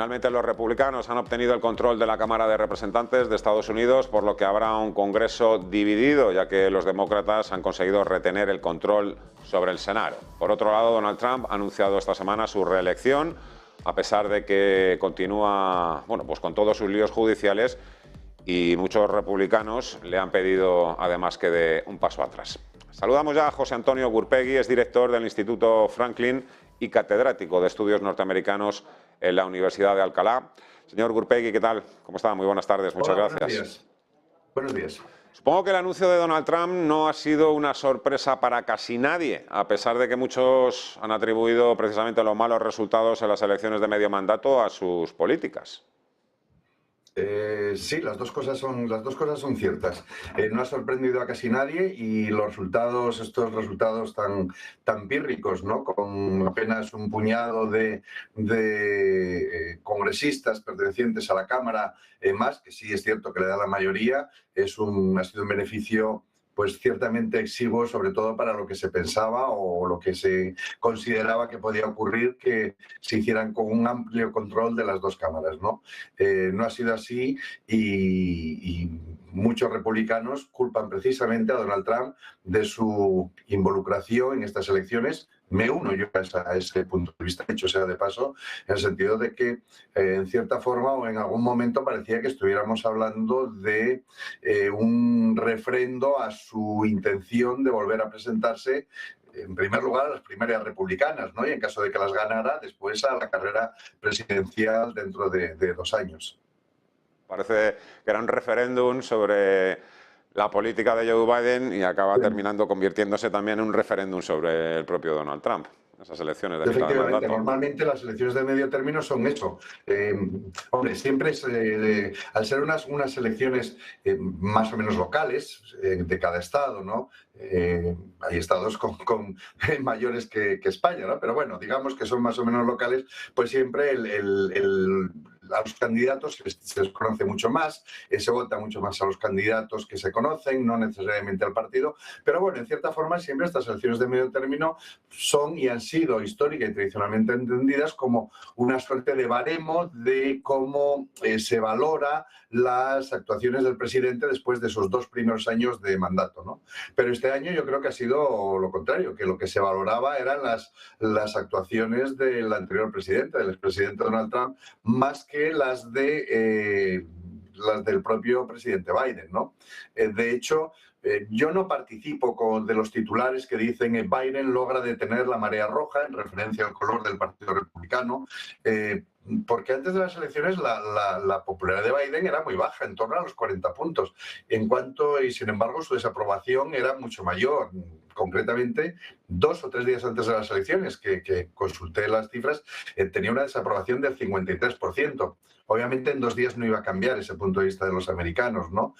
Finalmente los republicanos han obtenido el control de la Cámara de Representantes de Estados Unidos, por lo que habrá un Congreso dividido, ya que los demócratas han conseguido retener el control sobre el Senado. Por otro lado, Donald Trump ha anunciado esta semana su reelección, a pesar de que continúa, pues con todos sus líos judiciales, y muchos republicanos le han pedido además que dé un paso atrás. Saludamos ya a José Antonio Gurpegui, es director del Instituto Franklin y catedrático de Estudios Norteamericanos en la Universidad de Alcalá. Señor Gurpegui, ¿qué tal? ¿Cómo está? Muy buenas tardes, muchas gracias. Buenos días. Buenos días. Supongo que el anuncio de Donald Trump no ha sido una sorpresa para casi nadie, a pesar de que muchos han atribuido precisamente los malos resultados en las elecciones de medio mandato a sus políticas. Sí, las dos cosas son ciertas. No ha sorprendido a casi nadie y estos resultados tan pírricos, ¿no? Con apenas un puñado de congresistas pertenecientes a la Cámara más, que sí es cierto que le da la mayoría, ha sido un beneficio pues ciertamente exiguo, sobre todo para lo que se pensaba o lo que se consideraba que podía ocurrir que se hicieran con un amplio control de las dos cámaras, ¿no? No ha sido así y muchos republicanos culpan precisamente a Donald Trump de su involucración en estas elecciones. Me uno yo a ese punto de vista, dicho sea de paso, en el sentido de que en cierta forma o en algún momento parecía que estuviéramos hablando de un refrendo a su intención de volver a presentarse en primer lugar a las primarias republicanas, ¿no? Y en caso de que las ganara, después a la carrera presidencial dentro de 2 años. Parece que era un referéndum sobre la política de Joe Biden y acaba terminando convirtiéndose también en un referéndum sobre el propio Donald Trump. Esas elecciones de mitad de mandato. Normalmente las elecciones de medio término son eso. Hombre, siempre al ser unas elecciones más o menos locales de cada estado, ¿no? Hay estados con mayores que España, ¿no? Pero bueno, digamos que son más o menos locales, pues siempre a los candidatos se les conoce mucho más, se vota mucho más a los candidatos que se conocen, no necesariamente al partido, pero bueno, en cierta forma siempre estas elecciones de medio término son y han sido histórica y tradicionalmente entendidas como una suerte de baremo de cómo se valora las actuaciones del presidente después de esos 2 primeros años de mandato, ¿no? Pero este año yo creo que ha sido lo contrario, que lo que se valoraba eran las actuaciones del anterior presidente, del expresidente Donald Trump, más que las del propio presidente Biden, ¿no? De hecho, yo no participo de los titulares que dicen que Biden logra detener la marea roja en referencia al color del Partido Republicano, porque antes de las elecciones la popularidad de Biden era muy baja, en torno a los 40 puntos, y sin embargo su desaprobación era mucho mayor. Concretamente, 2 o 3 días antes de las elecciones, que consulté las cifras, tenía una desaprobación del 53%. Obviamente en 2 días no iba a cambiar ese punto de vista de los americanos, ¿no?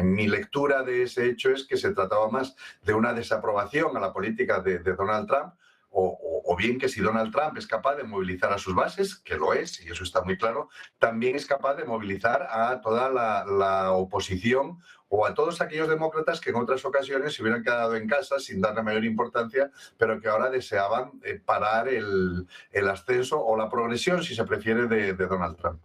Mi lectura de ese hecho es que se trataba más de una desaprobación a la política de Donald Trump, o bien que si Donald Trump es capaz de movilizar a sus bases, que lo es, y eso está muy claro, también es capaz de movilizar a toda la oposición o a todos aquellos demócratas que en otras ocasiones se hubieran quedado en casa sin darle mayor importancia, pero que ahora deseaban parar el ascenso o la progresión, si se prefiere, de Donald Trump.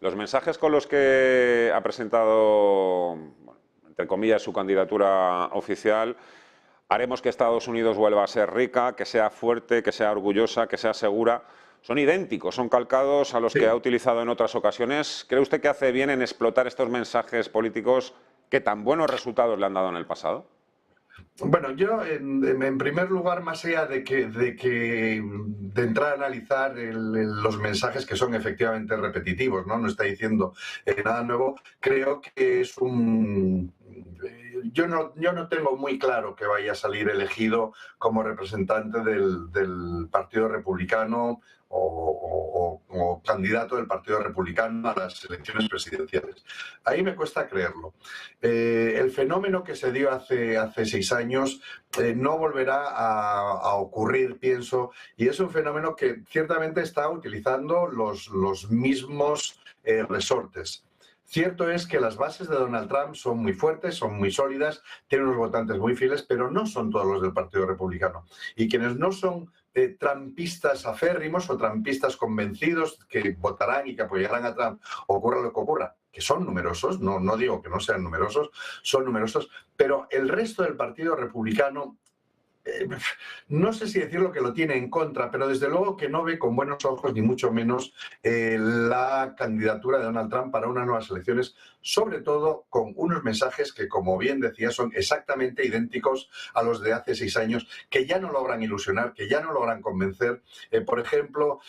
Los mensajes con los que ha presentado, entre comillas, su candidatura oficial: haremos que Estados Unidos vuelva a ser rica, que sea fuerte, que sea orgullosa, que sea segura, son idénticos, son calcados a los que ha utilizado en otras ocasiones. ¿Cree usted que hace bien en explotar estos mensajes políticos que tan buenos resultados le han dado en el pasado? Bueno, yo en primer lugar, más allá de entrar a analizar los mensajes que son efectivamente repetitivos, no está diciendo nada nuevo, creo que es yo no tengo muy claro que vaya a salir elegido como representante del Partido Republicano o candidato del Partido Republicano a las elecciones presidenciales. Ahí me cuesta creerlo. El fenómeno que se dio hace 6 años no volverá a ocurrir, pienso, y es un fenómeno que ciertamente está utilizando los mismos resortes. Cierto es que las bases de Donald Trump son muy fuertes, son muy sólidas, tiene unos votantes muy fieles, pero no son todos los del Partido Republicano. Y quienes no son trampistas aférrimos o trampistas convencidos que votarán y que apoyarán a Trump, ocurra lo que ocurra, que son numerosos, no digo que no sean numerosos, son numerosos, pero el resto del Partido Republicano, no sé si decirlo que lo tiene en contra, pero desde luego que no ve con buenos ojos, ni mucho menos, la candidatura de Donald Trump para unas nuevas elecciones, sobre todo con unos mensajes que, como bien decía, son exactamente idénticos a los de hace 6 años, que ya no logran ilusionar, que ya no logran convencer. Por ejemplo,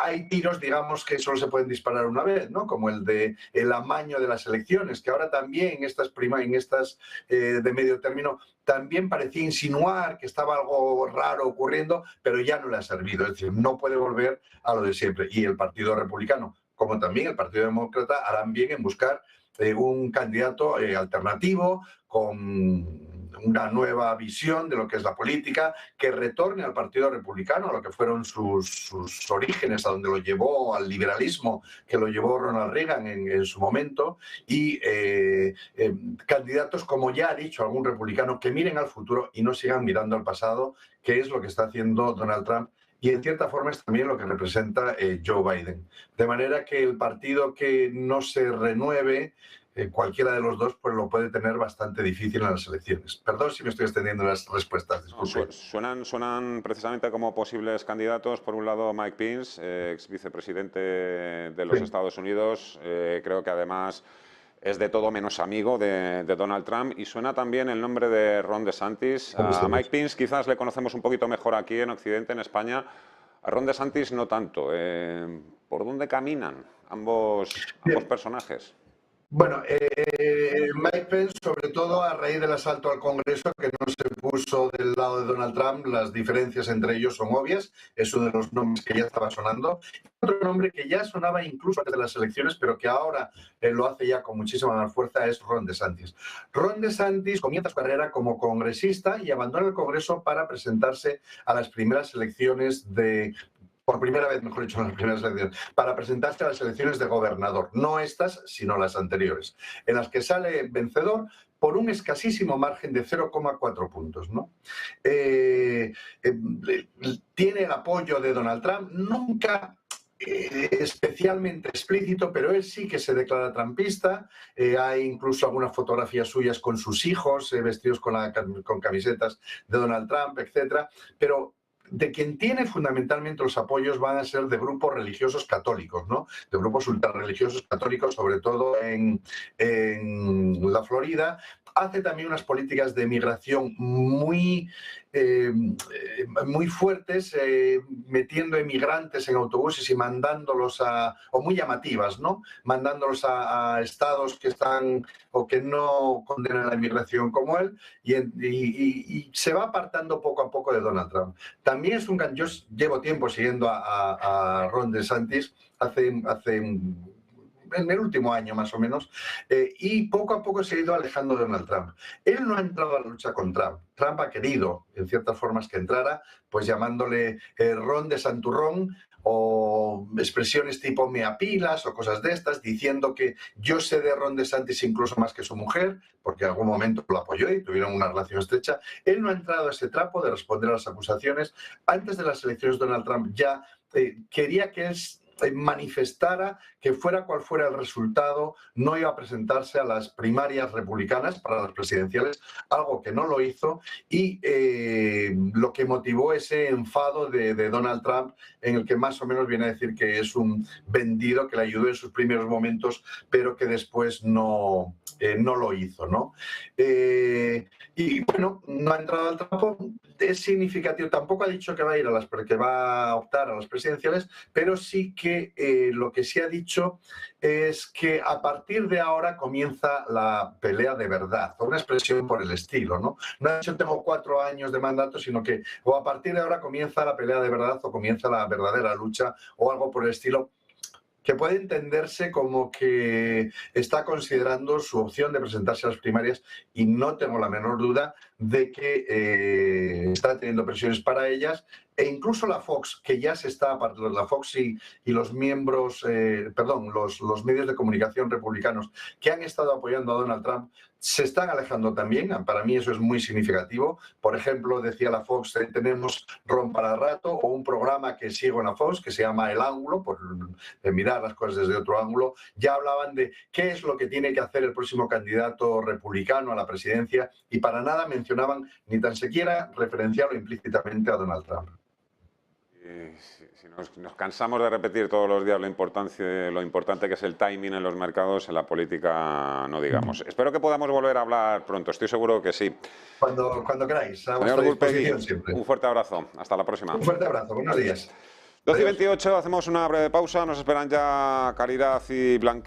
hay tiros, digamos, que solo se pueden disparar una vez, ¿no? Como el de el amaño de las elecciones, que ahora también en estas de medio término también parecía insinuar que estaba algo raro ocurriendo, pero ya no le ha servido. Es decir, no puede volver a lo de siempre. Y el Partido Republicano, como también el Partido Demócrata, harán bien en buscar un candidato alternativo con una nueva visión de lo que es la política, que retorne al Partido Republicano, a lo que fueron sus orígenes, a donde lo llevó, al liberalismo que lo llevó Ronald Reagan en su momento, y candidatos, como ya ha dicho algún republicano, que miren al futuro y no sigan mirando al pasado, que es lo que está haciendo Donald Trump. Y en cierta forma es también lo que representa Joe Biden. De manera que el partido que no se renueve, cualquiera de los dos, pues lo puede tener bastante difícil en las elecciones. Perdón si me estoy extendiendo en las respuestas, disculpe. No, suenan precisamente como posibles candidatos, por un lado Mike Pence, ex vicepresidente de los Estados Unidos, creo que además es de todo menos amigo de Donald Trump, y suena también el nombre de Ron DeSantis. A Mike Pence quizás le conocemos un poquito mejor aquí en Occidente, en España. A Ron DeSantis no tanto. ¿Por dónde caminan ambos personajes? Bueno, Mike Pence, sobre todo a raíz del asalto al Congreso, que no se puso del lado de Donald Trump, las diferencias entre ellos son obvias, es uno de los nombres que ya estaba sonando. Otro nombre que ya sonaba incluso antes de las elecciones, pero que ahora lo hace ya con muchísima más fuerza, es Ron DeSantis. Ron DeSantis comienza su carrera como congresista y abandona el Congreso para presentarse a las primeras elecciones por primera vez, mejor dicho, en las primeras elecciones, para presentarse a las elecciones de gobernador, no estas, sino las anteriores, en las que sale vencedor por un escasísimo margen de 0,4 puntos, ¿no? Tiene el apoyo de Donald Trump, nunca especialmente explícito, pero él sí que se declara trumpista. Hay incluso algunas fotografías suyas con sus hijos, vestidos con camisetas de Donald Trump, etcétera, pero de quien tiene fundamentalmente los apoyos van a ser de grupos religiosos católicos, ¿no? De grupos ultrarreligiosos católicos, sobre todo en la Florida. Hace también unas políticas de migración muy fuertes, metiendo emigrantes en autobuses y mandándolos o muy llamativas, ¿no? Mandándolos a estados que están o que no condenan la inmigración como él, y se va apartando poco a poco de Donald Trump. También es yo llevo tiempo siguiendo a Ron DeSantis, en el último año más o menos, y poco a poco se ha ido alejando de Donald Trump. Él no ha entrado a la lucha con Trump. Trump ha querido, en ciertas formas, que entrara, pues llamándole Ron de Santurrón, o expresiones tipo me apilas o cosas de estas, diciendo que yo sé de Ron DeSantis incluso más que su mujer, porque en algún momento lo apoyó y tuvieron una relación estrecha. Él no ha entrado a ese trapo de responder a las acusaciones. Antes de las elecciones, Donald Trump ya quería que él manifestara que fuera cual fuera el resultado, no iba a presentarse a las primarias republicanas para las presidenciales, algo que no lo hizo, y lo que motivó ese enfado de Donald Trump, en el que más o menos viene a decir que es un vendido, que le ayudó en sus primeros momentos, pero que después no lo hizo, ¿no? Y bueno, no ha entrado al trapo. Es significativo, tampoco ha dicho que va a ir que va a optar a las presidenciales, pero sí que lo que sí ha dicho es que a partir de ahora comienza la pelea de verdad, o una expresión por el estilo, ¿no? No ha dicho tengo 4 años de mandato, sino que o a partir de ahora comienza la pelea de verdad o comienza la verdadera lucha o algo por el estilo, que puede entenderse como que está considerando su opción de presentarse a las primarias, y no tengo la menor duda de que está teniendo presiones para ellas, e incluso la Fox, que ya se está, la Fox y los miembros, los medios de comunicación republicanos que han estado apoyando a Donald Trump, se están alejando también. Para mí eso es muy significativo. Por ejemplo, decía la Fox, tenemos Ron para rato, o un programa que sigo en la Fox que se llama El Ángulo, por mirar las cosas desde otro ángulo. Ya hablaban de qué es lo que tiene que hacer el próximo candidato republicano a la presidencia, y para nada mencionaban ni tan siquiera referenciarlo implícitamente a Donald Trump. Si nos cansamos de repetir todos los días lo importante que es el timing en los mercados, en la política no digamos. Espero que podamos volver a hablar pronto, estoy seguro que sí. Cuando queráis, a Señor vuestra disposición siempre. un fuerte abrazo, hasta la próxima. Un fuerte abrazo, buenos días. 12:28, hacemos una breve pausa, nos esperan ya Caridad y Blanquer.